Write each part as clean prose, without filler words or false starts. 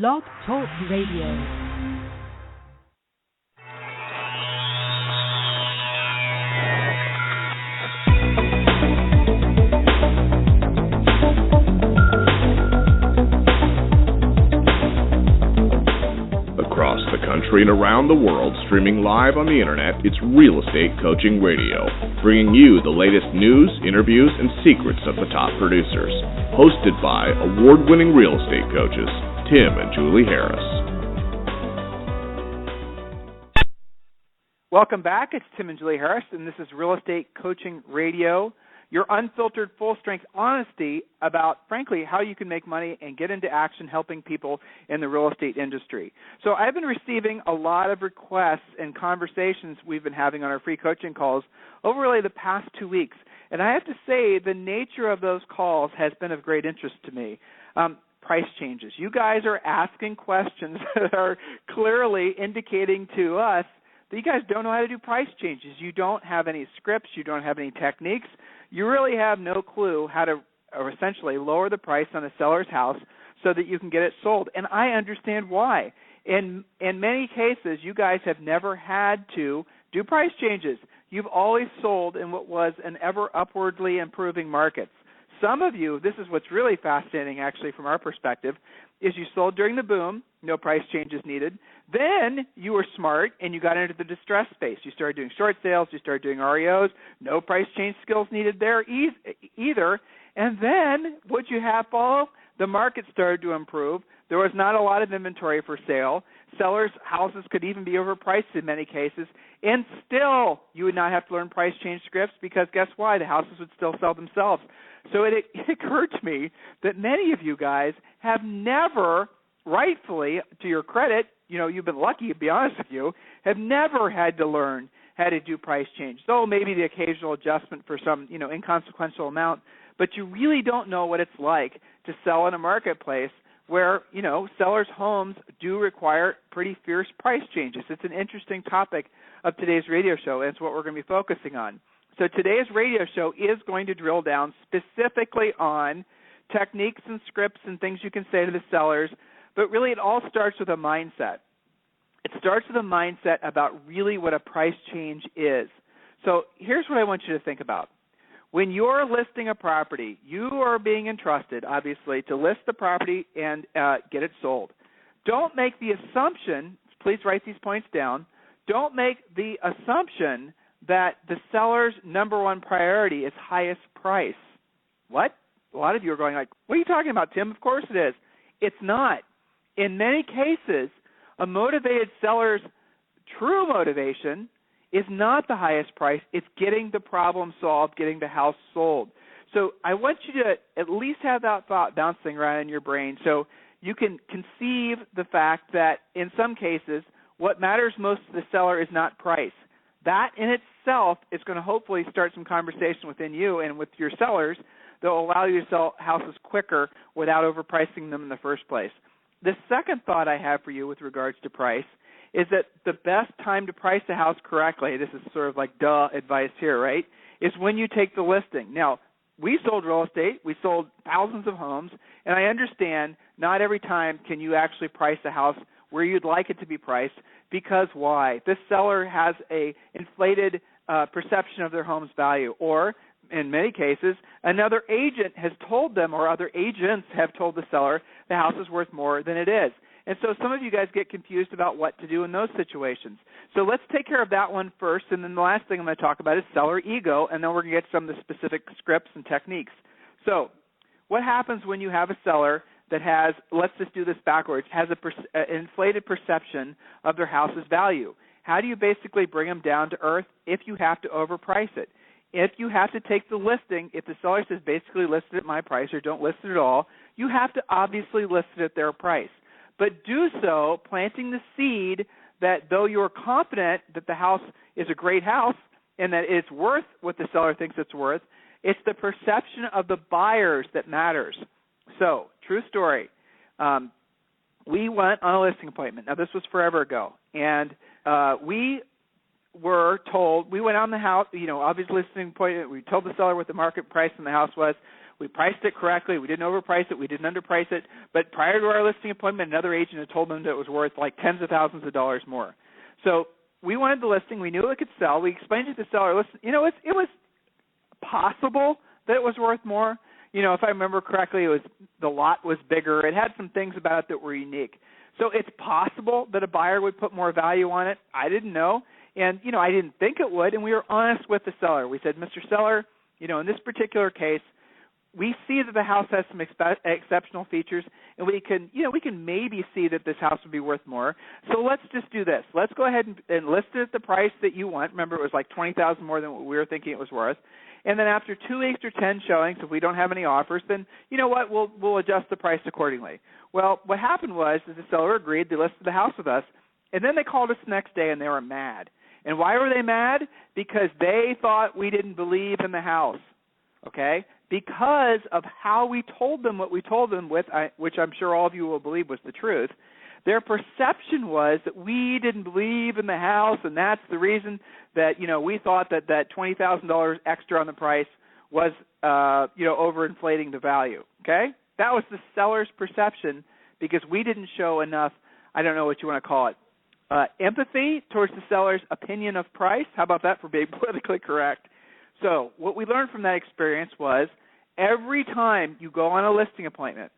Blog Talk Radio. Across the country and around the world, streaming live on the internet, it's Real Estate Coaching Radio, bringing you the latest news, interviews, and secrets of the top producers. Hosted by award-winning real estate coaches, Tim and Julie Harris. Welcome back. It's Tim and Julie Harris, and this is Real Estate Coaching Radio, your unfiltered, full-strength honesty about, frankly, how you can make money and get into action helping people in the real estate industry. So I've been receiving a lot of requests and conversations we've been having on our free coaching calls over really the past 2 weeks. And I have to say the nature of those calls has been of great interest to me. Price changes. You guys are asking questions that are clearly indicating to us that you guys don't know how to do price changes. You don't have any scripts. You don't have any techniques. You really have no clue how to essentially lower the price on a seller's house so that you can get it sold. And I understand why. In many cases, you guys have never had to do price changes. You've always sold in what was an ever upwardly improving market. Some of you, this is what's really fascinating actually from our perspective, is you sold during the boom, no price changes needed. Then you were smart and you got into the distress space. You started doing short sales, you started doing REOs, no price change skills needed there either. And then what you have follow? The market started to improve. There was not a lot of inventory for sale. Sellers' houses could even be overpriced in many cases. And still, you would not have to learn price change scripts because guess why? The houses would still sell themselves. So it occurred to me that many of you guys have never, rightfully, to your credit, you've been lucky, to be honest with you, have never had to learn how to do price change. So maybe the occasional adjustment for some, inconsequential amount, but you really don't know what it's like to sell in a marketplace where, sellers' homes do require pretty fierce price changes. It's an interesting topic of today's radio show, and it's what we're going to be focusing on. So today's radio show is going to drill down specifically on techniques and scripts and things you can say to the sellers, but really it all starts with a mindset. It starts with a mindset about really what a price change is. So here's what I want you to think about. When you're listing a property, you are being entrusted, obviously, to list the property and get it sold. Don't make the assumption, please write these points down, don't make the assumption that the seller's number one priority is highest price. What? A lot of you are going like, what are you talking about, Tim? Of course it is. It's not. In many cases, a motivated seller's true motivation is not the highest price. It's getting the problem solved, getting the house sold. So I want you to at least have that thought bouncing around in your brain so you can conceive the fact that in some cases, what matters most to the seller is not price. That in itself is going to hopefully start some conversation within you and with your sellers that will allow you to sell houses quicker without overpricing them in the first place. The second thought I have for you with regards to price is that the best time to price a house correctly, this is sort of like duh advice here, right, is when you take the listing. Now, we sold real estate. We sold thousands of homes, and I understand not every time can you actually price a house where you'd like it to be priced because why? This seller has a inflated perception of their home's value, or in many cases, another agent has told them or other agents have told the seller the house is worth more than it is. And so some of you guys get confused about what to do in those situations. So let's take care of that one first, and then the last thing I'm going to talk about is seller ego, and then we're going to get some of the specific scripts and techniques. So what happens when you have a seller that has, let's just do this backwards, has an inflated perception of their house's value? How do you basically bring them down to earth if you have to overprice it? If you have to take the listing, if the seller says basically list it at my price or don't list it at all, you have to obviously list it at their price. But do so planting the seed that though you're confident that the house is a great house and that it's worth what the seller thinks it's worth, it's the perception of the buyers that matters. So, true story. We went on a listing appointment. Now, this was forever ago. And we were told, we went on the house, obviously listing appointment. We told the seller what the market price in the house was. We priced it correctly. We didn't overprice it. We didn't underprice it. But prior to our listing appointment, another agent had told them that it was worth like tens of thousands of dollars more. So we wanted the listing. We knew it could sell. We explained it to the seller. Listen, it was possible that it was worth more. If I remember correctly, the lot was bigger. It had some things about it that were unique. So it's possible that a buyer would put more value on it. I didn't know. And, I didn't think it would. And we were honest with the seller. We said, Mr. Seller, in this particular case, we see that the house has some exceptional features, and we can maybe see that this house would be worth more. So let's just do this. Let's go ahead and list it at the price that you want. Remember, it was like $20,000 more than what we were thinking it was worth. And then after 2 weeks or 10 showings, if we don't have any offers, then you know what? We'll adjust the price accordingly. Well, what happened was the seller agreed. They listed the house with us, and then they called us the next day, and they were mad. And why were they mad? Because they thought we didn't believe in the house, okay? Because of how we told them what we told them with, which I'm sure all of you will believe was the truth. Their perception was that we didn't believe in the house, and that's the reason that, we thought that $20,000 extra on the price was, overinflating the value, okay? That was the seller's perception because we didn't show enough, I don't know what you want to call it, empathy towards the seller's opinion of price. How about that for being politically correct? So what we learned from that experience was every time you go on a listing appointment,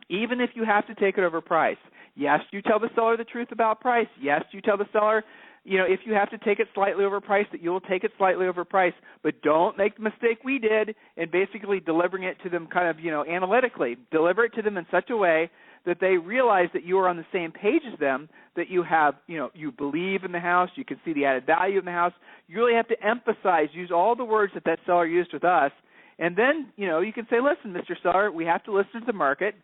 even if you have to take it over price, yes, you tell the seller the truth about price. Yes, you tell the seller, if you have to take it slightly over price, that you will take it slightly over price. But don't make the mistake we did in basically delivering it to them kind of, analytically. Deliver it to them in such a way that they realize that you are on the same page as them, that you have, you believe in the house, you can see the added value in the house. You really have to emphasize, use all the words that seller used with us. And then, you can say, listen, Mr. Seller, we have to listen to the market.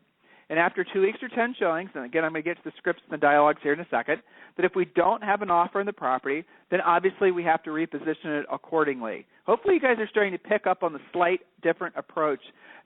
And after 2 weeks or 10 showings, and again, I'm going to get to the scripts and the dialogues here in a second, that if we don't have an offer on the property, then obviously we have to reposition it accordingly. Hopefully you guys are starting to pick up on the slight different approach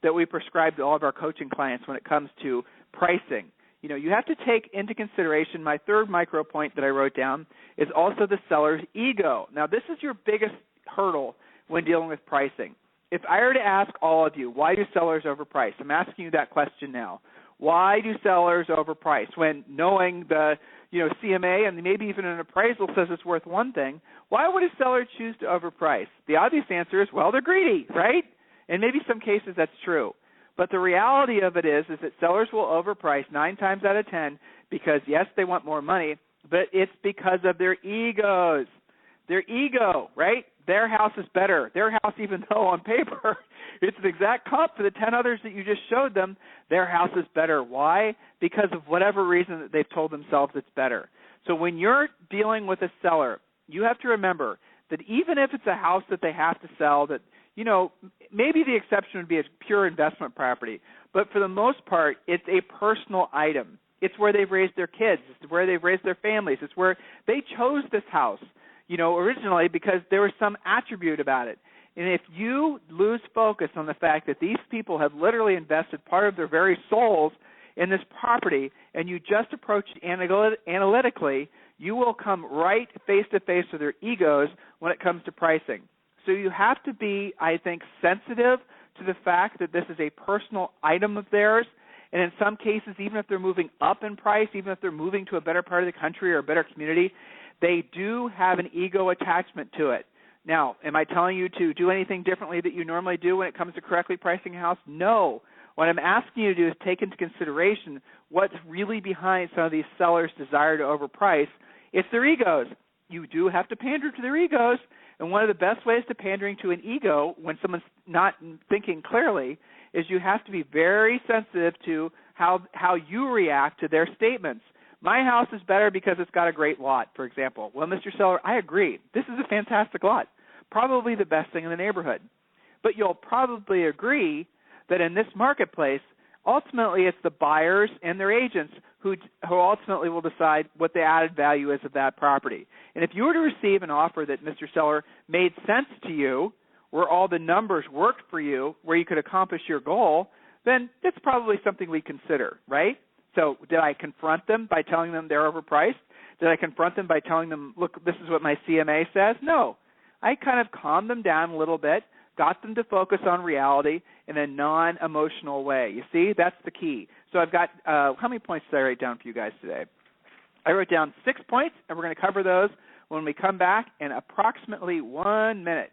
that we prescribe to all of our coaching clients when it comes to pricing. You have to take into consideration my third micro point that I wrote down is also the seller's ego. Now, this is your biggest hurdle when dealing with pricing. If I were to ask all of you, why do sellers overprice? I'm asking you that question now. Why do sellers overprice when knowing the CMA and maybe even an appraisal says it's worth one thing? Why would a seller choose to overprice? The obvious answer is, well, they're greedy, right? And maybe some cases that's true. But the reality of it is that sellers will overprice 9 times out of 10 because, yes, they want more money, but it's because of their egos. Their ego, right? Their house is better. Their house, even though on paper it's an exact comp for the 10 others that you just showed them, their house is better. Why? Because of whatever reason that they've told themselves it's better. So when you're dealing with a seller, you have to remember that even if it's a house that they have to sell, that maybe the exception would be a pure investment property, but for the most part, it's a personal item. It's where they've raised their kids. It's where they've raised their families. It's where they chose this house, originally because there was some attribute about it. And if you lose focus on the fact that these people have literally invested part of their very souls in this property and you just approach it analytically, you will come right face-to-face with their egos when it comes to pricing. So you have to be, I think, sensitive to the fact that this is a personal item of theirs. And in some cases, even if they're moving up in price, even if they're moving to a better part of the country or a better community, they do have an ego attachment to it. Now, am I telling you to do anything differently that you normally do when it comes to correctly pricing a house? No. What I'm asking you to do is take into consideration what's really behind some of these sellers' desire to overprice. It's their egos. You do have to pander to their egos. And one of the best ways to pandering to an ego when someone's not thinking clearly is you have to be very sensitive to how you react to their statements. My house is better because it's got a great lot, for example. Well, Mr. Seller, I agree. This is a fantastic lot, probably the best thing in the neighborhood. But you'll probably agree that in this marketplace, ultimately it's the buyers and their agents who ultimately will decide what the added value is of that property. And if you were to receive an offer that, Mr. Seller, made sense to you, where all the numbers worked for you, where you could accomplish your goal, then that's probably something we consider, right? So did I confront them by telling them they're overpriced? Did I confront them by telling them, look, this is what my CMA says? No. I kind of calmed them down a little bit, got them to focus on reality in a non-emotional way. You see, that's the key. So I've got, how many points did I write down for you guys today? I wrote down 6 points, and we're going to cover those when we come back in approximately 1 minute.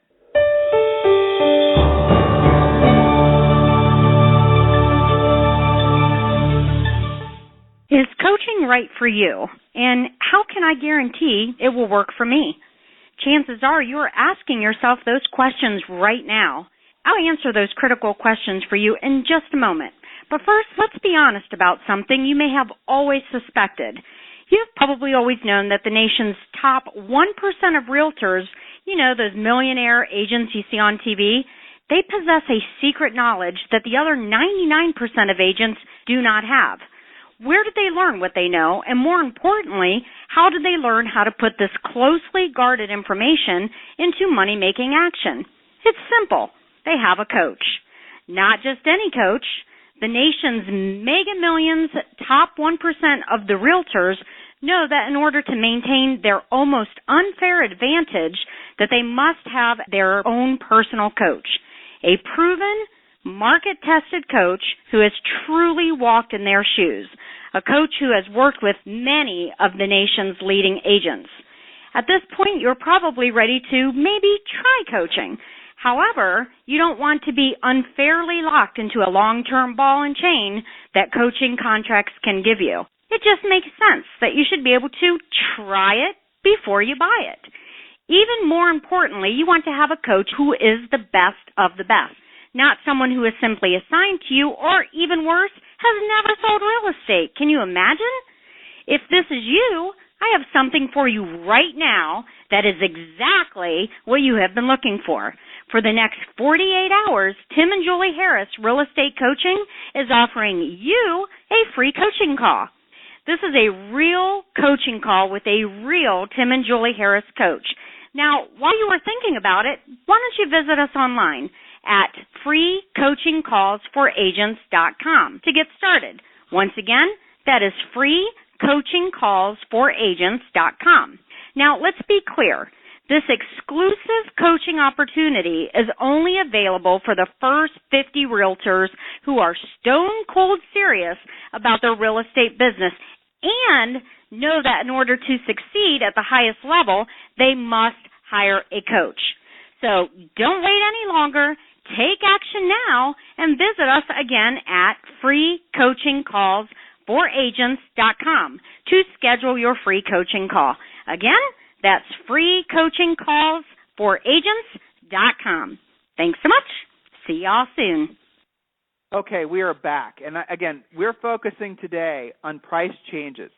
Is coaching right for you? And how can I guarantee it will work for me? Chances are you are asking yourself those questions right now. I'll answer those critical questions for you in just a moment. But first, let's be honest about something you may have always suspected. You've probably always known that the nation's top 1% of realtors, you know, those millionaire agents you see on TV, they possess a secret knowledge that the other 99% of agents do not have. Where did they learn what they know? And more importantly, how did they learn how to put this closely guarded information into money-making action? It's simple. They have a coach. Not just any coach. The nation's mega millions, top 1% of the realtors know that in order to maintain their almost unfair advantage, that they must have their own personal coach, a proven, market-tested coach who has truly walked in their shoes, a coach who has worked with many of the nation's leading agents. At this point, you're probably ready to maybe try coaching. However, you don't want to be unfairly locked into a long-term ball and chain that coaching contracts can give you. It just makes sense that you should be able to try it before you buy it. Even more importantly, you want to have a coach who is the best of the best, not someone who is simply assigned to you or, even worse, has never sold real estate. Can you imagine? If this is you, I have something for you right now that is exactly what you have been looking for. For the next 48 hours, Tim and Julie Harris Real Estate Coaching is offering you a free coaching call. This is a real coaching call with a real Tim and Julie Harris coach. Now, while you are thinking about it, why don't you visit us online at freecoachingcallsforagents.com to get started. Once again, that is freecoachingcallsforagents.com. Now, let's be clear. This exclusive coaching opportunity is only available for the first 50 realtors who are stone cold serious about their real estate business and know that in order to succeed at the highest level, they must hire a coach. So don't wait any longer. Take action now and visit us again at freecoachingcallsforagents.com to schedule your free coaching call. Again, that's freecoachingcallsforagents.com. Thanks so much. See y'all soon. Okay, we are back. And again, we're focusing today on price changes.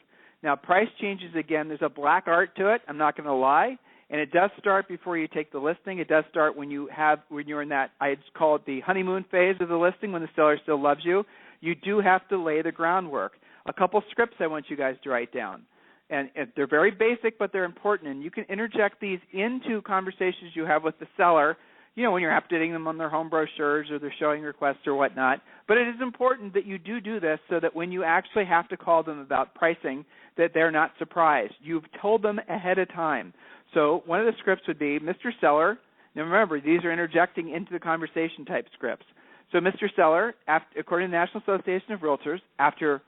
Now, price changes, again, there's a black art to it. I'm not going to lie. And it does start before you take the listing. It does start when you're in that, I call it the honeymoon phase of the listing, when the seller still loves you. You do have to lay the groundwork. A couple scripts I want you guys to write down. And they're very basic, but they're important. And you can interject these into conversations you have with the seller, you know, when you're updating them on their home brochures or their showing requests or whatnot. But it is important that you do this so that when you actually have to call them about pricing, that they're not surprised. You've told them ahead of time. So one of the scripts would be, Mr. Seller, now remember, these are interjecting into the conversation type scripts. So Mr. Seller, according to the National Association of Realtors, after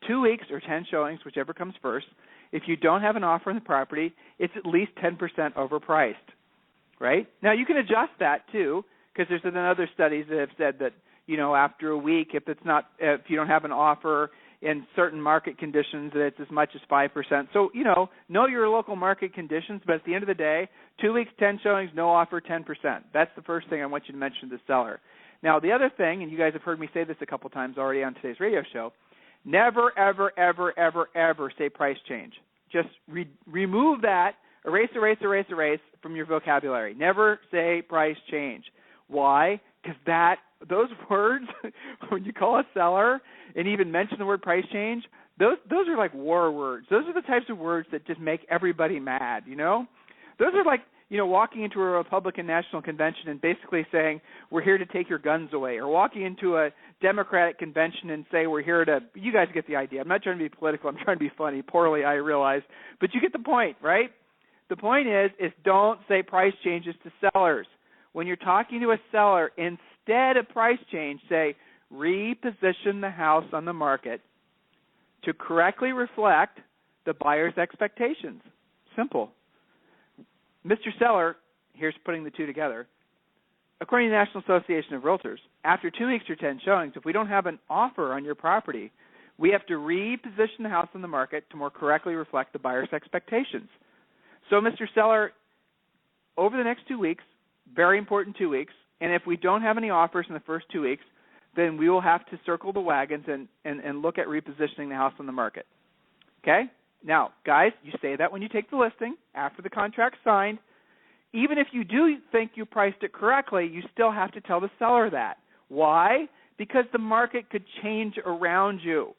2 weeks or 10 showings, whichever comes first, if you don't have an offer on the property, it's at least 10% overpriced, right? Now, you can adjust that, too, because there's been other studies that have said that, you know, after a week, if you don't have an offer in certain market conditions, that it's as much as 5%. So, you know your local market conditions, but at the end of the day, 2 weeks, 10 showings, no offer, 10%. That's the first thing I want you to mention to the seller. Now, the other thing, and you guys have heard me say this a couple times already on today's radio show, never, ever, ever, ever, ever say price change. Just remove that, erase from your vocabulary. Never say price change. Why? Because those words, when you call a seller and even mention the word price change, those are like war words. Those are the types of words that just make everybody mad, you know? Those are like, you know, walking into a Republican National Convention and basically saying, we're here to take your guns away, or walking into a Democratic convention and say, we're here to, you guys get the idea. I'm not trying to be political. I'm trying to be funny. Poorly, I realize. But you get the point, right? The point is don't say price changes to sellers. when you're talking to a seller, instead of price change, say, reposition the house on the market to correctly reflect the buyer's expectations. Simple. Mr. Seller, here's putting the two together. According to the National Association of Realtors, after 2 weeks or 10 showings, if we don't have an offer on your property, we have to reposition the house on the market to more correctly reflect the buyer's expectations. So, Mr. Seller, over the next 2 weeks, very important 2 weeks, and if we don't have any offers in the first 2 weeks, then we will have to circle the wagons and look at repositioning the house on the market. Okay? Now, guys, you say that when you take the listing, after the contract's signed. Even if you do think you priced it correctly, you still have to tell the seller that. Why? Because the market could change around you.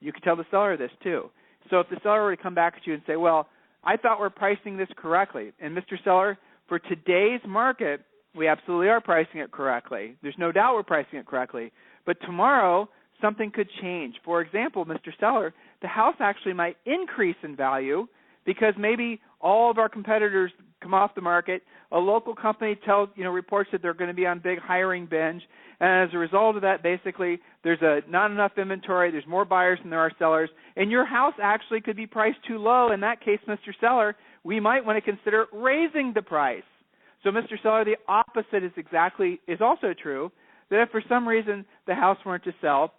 You could tell the seller this too. So if the seller were to come back at you and say, well, I thought we're pricing this correctly, and Mr. Seller, for today's market, we absolutely are pricing it correctly. There's no doubt we're pricing it correctly. But tomorrow, something could change. For example, Mr. Seller, the house actually might increase in value because maybe all of our competitors come off the market. A local company reports that they're going to be on big hiring binge. And as a result of that, basically, there's not enough inventory. There's more buyers than there are sellers. And your house actually could be priced too low. In that case, Mr. Seller, we might want to consider raising the price. So, Mr. Seller, the opposite is also true, that if for some reason the house weren't to sell,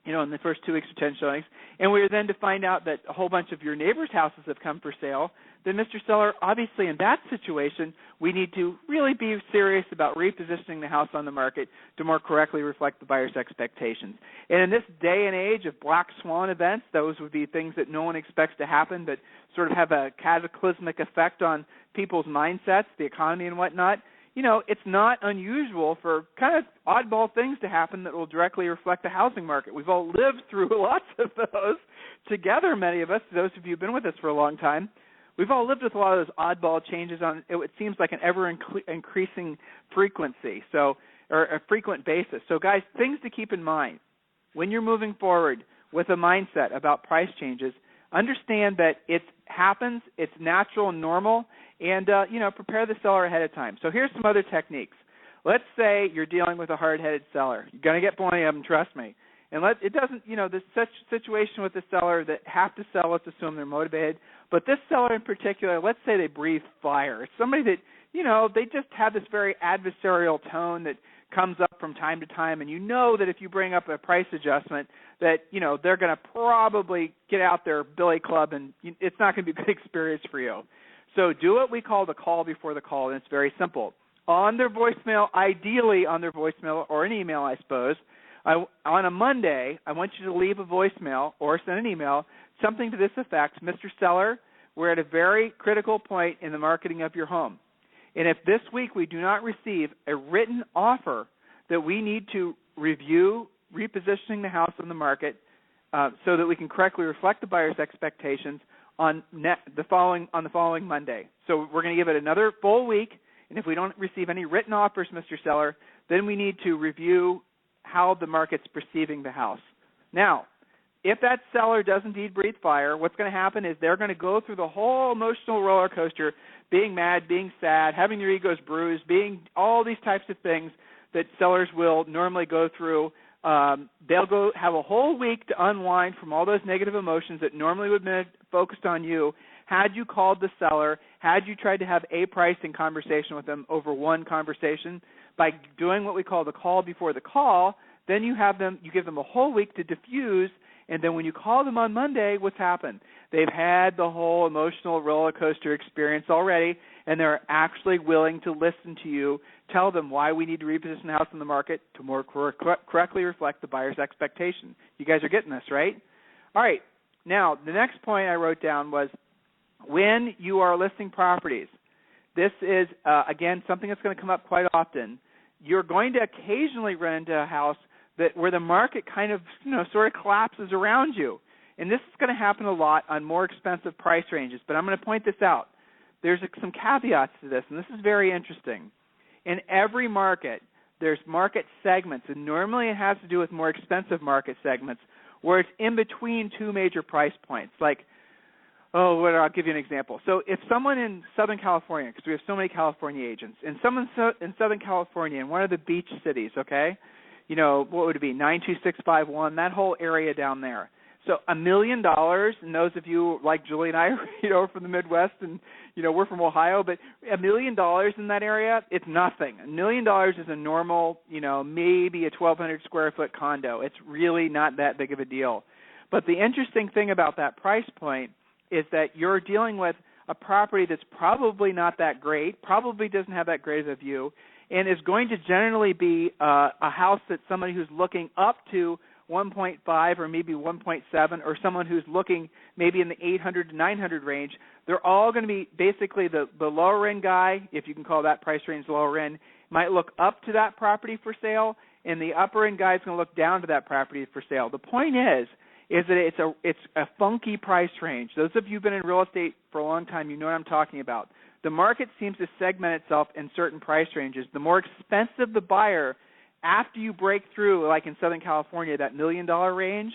in the first 2 weeks or 10 showings, and we were then to find out that a whole bunch of your neighbors' houses have come for sale, then, Mr. Seller, obviously in that situation, we need to really be serious about repositioning the house on the market to more correctly reflect the buyer's expectations. And in this day and age of black swan events, those would be things that no one expects to happen but sort of have a cataclysmic effect on people's mindsets, the economy and whatnot. It's not unusual for kind of oddball things to happen that will directly reflect the housing market. We've all lived through lots of those together, many of us, those of you who've been with us for a long time. We've all lived with a lot of those oddball changes on, it seems like, an ever-increasing frequency, or a frequent basis. So, guys, things to keep in mind. When you're moving forward with a mindset about price changes, understand that it happens, it's natural and normal, and, prepare the seller ahead of time. So here's some other techniques. Let's say you're dealing with a hard-headed seller. You're going to get plenty of them, trust me. And this such situation with the seller that have to sell, let's assume they're motivated. But this seller in particular, let's say they breathe fire. It's somebody that, they just have this very adversarial tone that comes up from time to time, and that if you bring up a price adjustment that, they're going to probably get out their billy club, and it's not going to be a good experience for you. So do what we call the call before the call, and it's very simple. On their voicemail, ideally on their voicemail or an email, I suppose, on a Monday, I want you to leave a voicemail or send an email, something to this effect: Mr. Seller, we're at a very critical point in the marketing of your home. And if this week we do not receive a written offer that we need to review repositioning the house on the market so that we can correctly reflect the buyer's expectations on the following Monday. So we're going to give it another full week, and if we don't receive any written offers, Mr. Seller, then we need to review how the market's perceiving the house. Now, if that seller does indeed breathe fire, what's going to happen is they're going to go through the whole emotional roller coaster, being mad, being sad, having their egos bruised, being all these types of things that sellers will normally go through. They'll go have a whole week to unwind from all those negative emotions that normally would have been focused on you had you called the seller, had you tried to have a pricing conversation with them over one conversation. By doing what we call the call before the call, then you give them a whole week to diffuse, and then when you call them on Monday, what's happened? They've had the whole emotional roller coaster experience already, and they're actually willing to listen to you, tell them why we need to reposition the house in the market to more correctly reflect the buyer's expectation. You guys are getting this, right? All right. Now, the next point I wrote down was when you are listing properties. This is, again, something that's going to come up quite often. You're going to occasionally run into a house where the market kind of, sort of collapses around you. And this is going to happen a lot on more expensive price ranges. But I'm going to point this out. There's some caveats to this, and this is very interesting. In every market, there's market segments, and normally it has to do with more expensive market segments where it's in between two major price points. Like, I'll give you an example. So if someone in Southern California, because we have so many California agents, and someone in Southern California in one of the beach cities, okay, what would it be, 92651, that whole area down there. So $1 million, and those of you like Julie and I, from the Midwest, and, we're from Ohio, but $1 million in that area, it's nothing. $1 million is a normal, maybe a 1,200 square foot condo. It's really not that big of a deal. But the interesting thing about that price point is that you're dealing with a property that's probably not that great, probably doesn't have that great of a view, and is going to generally be a house that somebody who's looking up to 1.5 or maybe 1.7, or someone who's looking maybe in the 800 to 900 range, they're all going to be basically the lower end guy, if you can call that price range lower end, might look up to that property for sale, and the upper end guy is going to look down to that property for sale. The point is that it's a funky price range. Those of you who've been in real estate for a long time, you know what I'm talking about. The market seems to segment itself in certain price ranges. The more expensive the buyer, after you break through, like in Southern California, that $1 million range,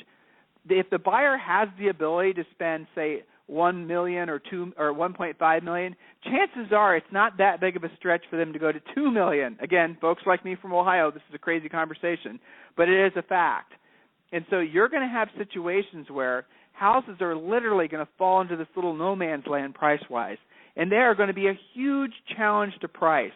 if the buyer has the ability to spend, say, $1 million or $1.5 million, chances are it's not that big of a stretch for them to go to $2 million. Again, folks like me from Ohio, this is a crazy conversation, but it is a fact. And so you're going to have situations where houses are literally going to fall into this little no man's land price-wise, and they are going to be a huge challenge to price.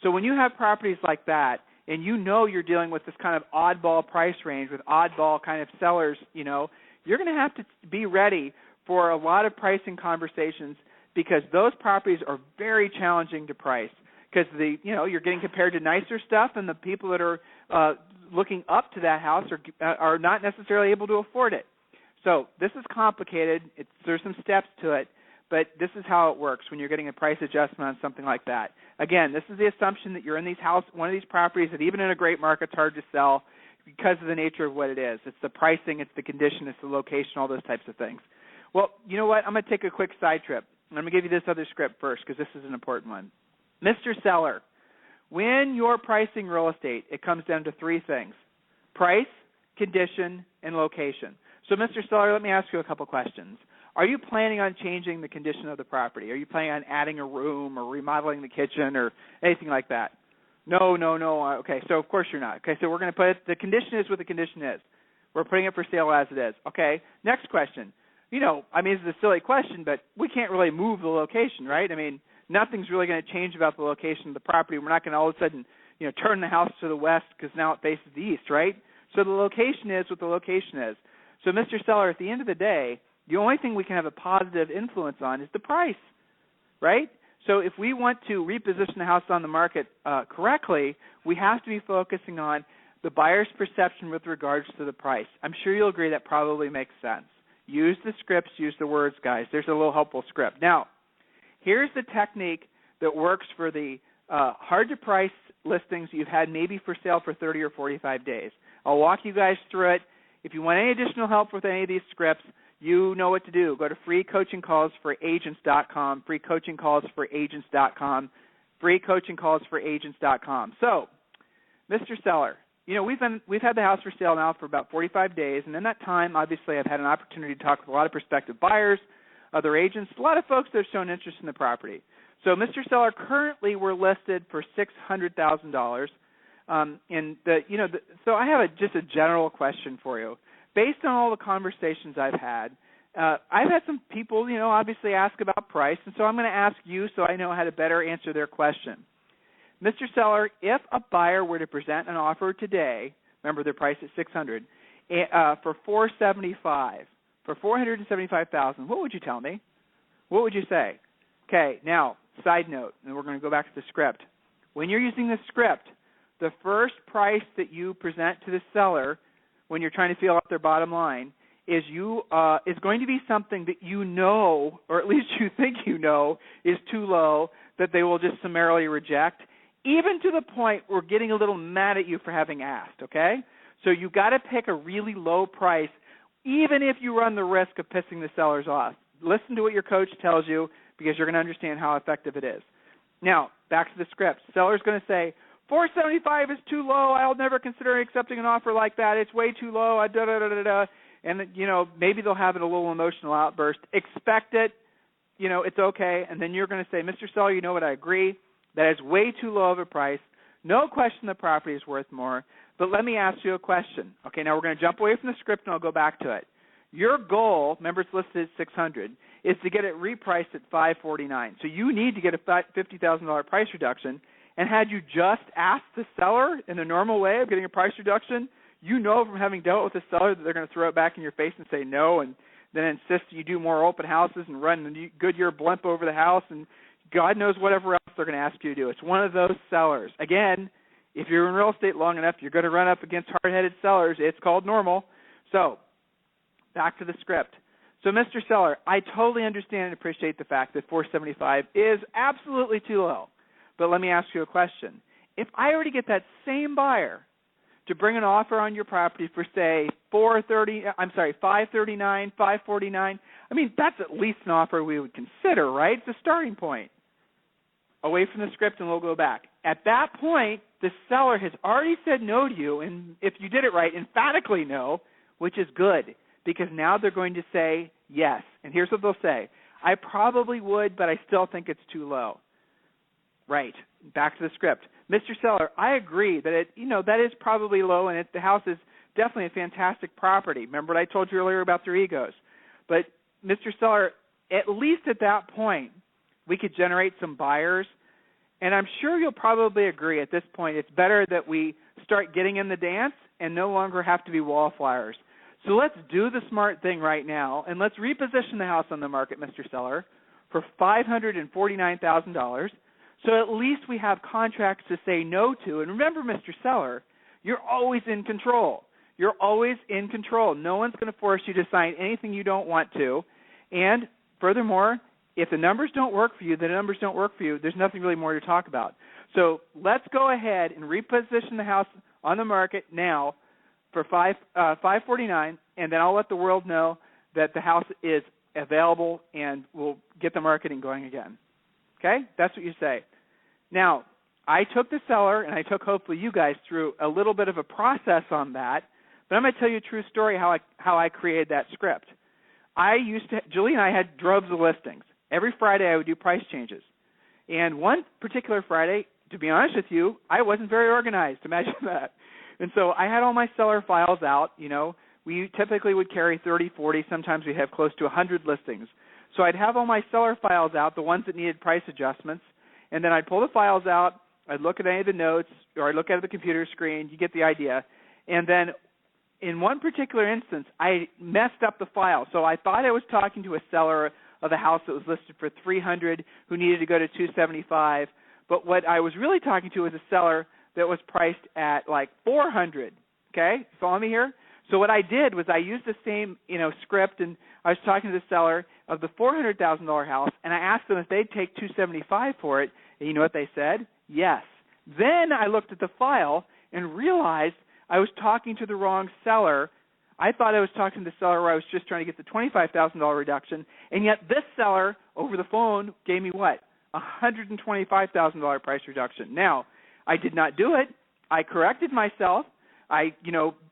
So when you have properties like that, and you're dealing with this kind of oddball price range with oddball kind of sellers, you're going to have to be ready for a lot of pricing conversations, because those properties are very challenging to price, because you're getting compared to nicer stuff, and the people that are looking up to that house are not necessarily able to afford it. So this is complicated. There's some steps to it, but this is how it works when you're getting a price adjustment on something like that. Again, this is the assumption that you're in one of these properties that even in a great market it's hard to sell because of the nature of what it is. It's the pricing, it's the condition, it's the location, all those types of things. Well, you know what? I'm going to take a quick side trip. I'm going to give you this other script first, because this is an important one. Mr. Seller, when you're pricing real estate, it comes down to three things: price, condition, and location. So, Mr. Seller, let me ask you a couple questions. Are you planning on changing the condition of the property? Are you planning on adding a room or remodeling the kitchen or anything like that? No. Okay, so of course you're not. Okay, so we're going to put the condition is what the condition is. We're putting it for sale as it is. Okay, next question. It's a silly question, but we can't really move the location, right? Nothing's really going to change about the location of the property. We're not going to all of a sudden, turn the house to the west because now it faces the east, right? So the location is what the location is. So, Mr. Seller, at the end of the day, the only thing we can have a positive influence on is the price, right? So if we want to reposition the house on the market correctly, we have to be focusing on the buyer's perception with regards to the price. I'm sure you'll agree that probably makes sense. Use the scripts, use the words, guys. There's a little helpful script. Now, here's the technique that works for the hard-to-price listings you've had maybe for sale for 30 or 45 days. I'll walk you guys through it. If you want any additional help with any of these scripts, you know what to do. Go to freecoachingcallsforagents.com, freecoachingcallsforagents.com, freecoachingcallsforagents.com. So, Mr. Seller, we've had the house for sale now for about 45 days, and in that time, obviously, I've had an opportunity to talk with a lot of prospective buyers, other agents, a lot of folks that have shown interest in the property. So, Mr. Seller, currently we're listed for $600,000. So I have just a general question for you. Based on all the conversations I've had some people, obviously ask about price, and so I'm going to ask you so I know how to better answer their question. Mr. Seller, if a buyer were to present an offer today, remember their price is $600, for $475,000, for $475,000, what would you tell me? What would you say? Okay, now, side note, and we're going to go back to the script. When you're using the script, the first price that you present to the seller when you're trying to feel out their bottom line is going to be something that or at least you think is too low, that they will just summarily reject, even to the point we're getting a little mad at you for having asked, okay? So you've got to pick a really low price, even if you run the risk of pissing the sellers off. Listen to what your coach tells you, because you're going to understand how effective it is. Now, back to the script. Seller's going to say, $475 is too low. I'll never consider accepting an offer like that. It's way too low. and maybe they'll have a little emotional outburst. Expect it. It's okay. And then you're going to say, Mr. Seller, you know what? I agree. That is way too low of a price. No question the property is worth more. But let me ask you a question. Okay, now we're going to jump away from the script, and I'll go back to it. Your goal, remember it's listed at $600, is to get it repriced at $549. So you need to get a $50,000 price reduction. And had you just asked the seller in the normal way of getting a price reduction, from having dealt with the seller that they're going to throw it back in your face and say no, and then insist you do more open houses and run the Goodyear blimp over the house, and God knows whatever else they're going to ask you to do. It's one of those sellers. Again, if you're in real estate long enough, you're going to run up against hard-headed sellers. It's called normal. So back to the script. So, Mr. Seller, I totally understand and appreciate the fact that $475 is absolutely too low. But let me ask you a question. If I already get that same buyer to bring an offer on your property for, say, $539, $549, that's at least an offer we would consider, right? It's a starting point. Away from the script, and we'll go back. At that point, the seller has already said no to you, and if you did it right, emphatically no, which is good, because now they're going to say yes. And here's what they'll say. I probably would, but I still think it's too low. Right. Back to the script. Mr. Seller, I agree that that is probably low, and the house is definitely a fantastic property. Remember what I told you earlier about their egos. But, Mr. Seller, at least at that point, we could generate some buyers, and I'm sure you'll probably agree at this point it's better that we start getting in the dance and no longer have to be wallflowers. So let's do the smart thing right now, and let's reposition the house on the market, Mr. Seller, for $549,000. So at least we have contracts to say no to. And remember, Mr. Seller, you're always in control. You're always in control. No one's going to force you to sign anything you don't want to. And furthermore, if the numbers don't work for you, the numbers don't work for you. There's nothing really more to talk about. So let's go ahead and reposition the house on the market now for $549, and then I'll let the world know that the house is available, and we'll get the marketing going again. Okay? That's what you say. Now, I took the seller, and I took hopefully you guys through a little bit of a process on that, but I'm going to tell you a true story how I created that script. Julie and I had droves of listings. Every Friday I would do price changes. And one particular Friday, to be honest with you, I wasn't very organized. Imagine that. And so I had all my seller files out. We typically would carry 30, 40. Sometimes we have close to 100 listings. So I'd have all my seller files out, the ones that needed price adjustments, and then I'd pull the files out. I'd look at any of the notes, or I'd look at the computer screen. You get the idea. And then in one particular instance, I messed up the file. So I thought I was talking to a seller of a house that was listed for $300 who needed to go to $275. But what I was really talking to was a seller that was priced at like $400. Okay? Follow me here? So what I did was I used the same, script, and I was talking to the seller of the $400,000 house, and I asked them if they'd take $275 for it, and you know what they said? Yes. Then I looked at the file and realized I was talking to the wrong seller. I thought I was talking to the seller where I was just trying to get the $25,000 reduction, and yet this seller over the phone gave me what? $125,000 price reduction. Now, I did not do it. I corrected myself. I,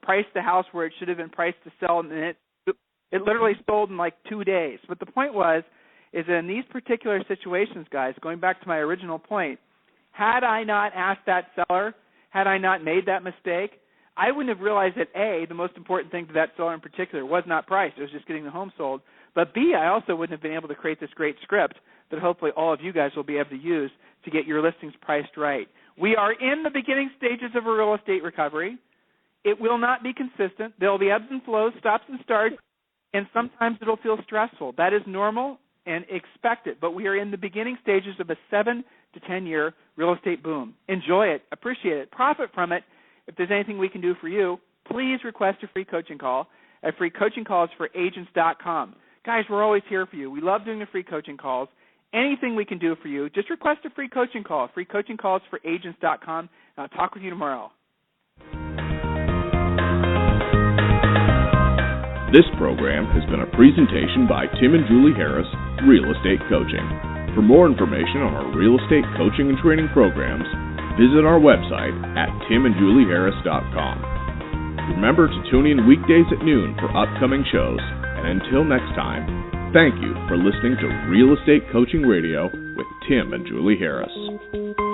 priced the house where it should have been priced to sell, and it literally sold in like 2 days. But the point is that in these particular situations, guys, going back to my original point, had I not asked that seller, had I not made that mistake, I wouldn't have realized that, A, the most important thing to that seller in particular was not price. It was just getting the home sold. But, B, I also wouldn't have been able to create this great script that hopefully all of you guys will be able to use to get your listings priced right. We are in the beginning stages of a real estate recovery. It will not be consistent. There will be ebbs and flows, stops and starts, and sometimes it will feel stressful. That is normal and expected, but we are in the beginning stages of a 7 to 10-year real estate boom. Enjoy it. Appreciate it. Profit from it. If there's anything we can do for you, please request a free coaching call at freecoachingcallsforagents.com. Guys, we're always here for you. We love doing the free coaching calls. Anything we can do for you, just request a free coaching call, freecoachingcallsforagents.com, and I'll talk with you tomorrow. This program has been a presentation by Tim and Julie Harris, Real Estate Coaching. For more information on our real estate coaching and training programs, visit our website at timandjulieharris.com. Remember to tune in weekdays at noon for upcoming shows. And until next time, thank you for listening to Real Estate Coaching Radio with Tim and Julie Harris.